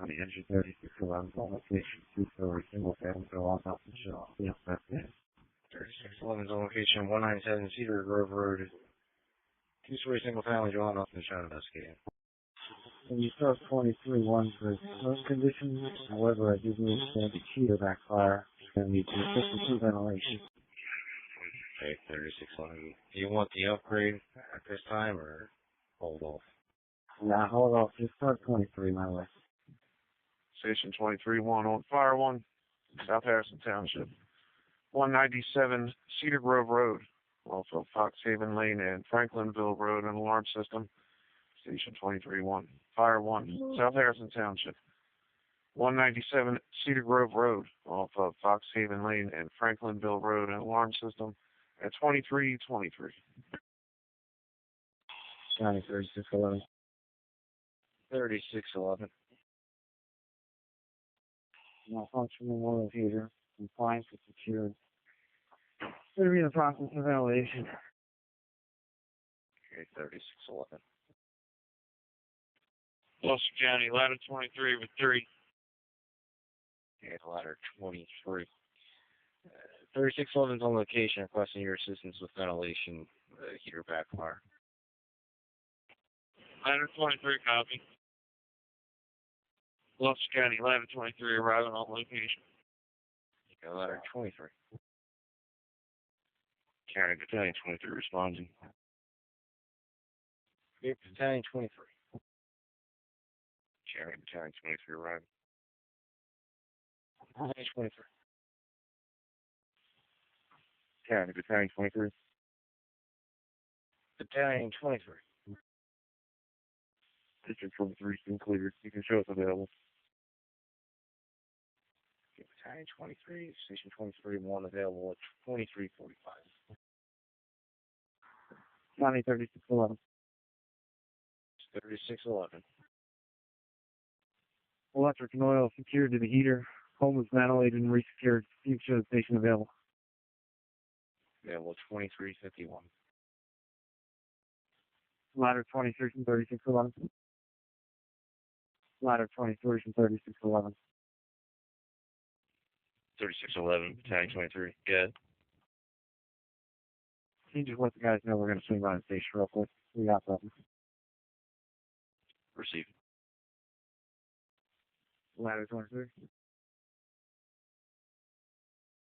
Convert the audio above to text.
On the engine 3611, on location, 2-story, single family, go off the shelf. Yes, that's it. 3611 is on location, 197 Cedar Grove Road. 2-story single family, drawn off the shot investigating. And you start 23-1 for those conditions. However, I do understand the cheater backfire. It's going to need to assist ventilation. Okay, 3611. Do you want the upgrade at this time or hold off? Nah, hold off. Just start 23, my way. Station 23-1 on Fire 1, South Harrison Township. 197 Cedar Grove Road, off of Fox Haven Lane and Franklinville Road, an alarm system. Station 23-1, Fire 1, South Harrison Township. 197 Cedar Grove Road, off of Fox Haven Lane and Franklinville Road, an alarm system at 2323. County 3611. 3611. Malfunctioning oil heater. Compliance with secured. Going to be in the process of ventilation. Okay, 3611. Gloucester County, ladder 23 with 3. Okay, ladder 23. 3611 is on location, requesting your assistance with ventilation, heater backfire. Ladder 23, copy. Gloucester County, ladder 23, arriving on location. Okay, ladder 23. County Battalion 23 responding. Okay, Battalion 23. County Battalion 23 arriving. Battalion 23. County Battalion 23. Battalion 23. District 23 has been cleared. You can show us available. Okay, Battalion 23, Station 23, 1 available at 2345. County 3611. 3611. Electric and oil secured to the heater. Home is ventilated and resecured. You show the station available. Available 2351. Ladder 23 from 3611. Ladder 23 from 3611. 3611, Battalion 23. Good. Can you just let the guys know we're going to swing by the station real quick? We got something. Received. Ladder 23.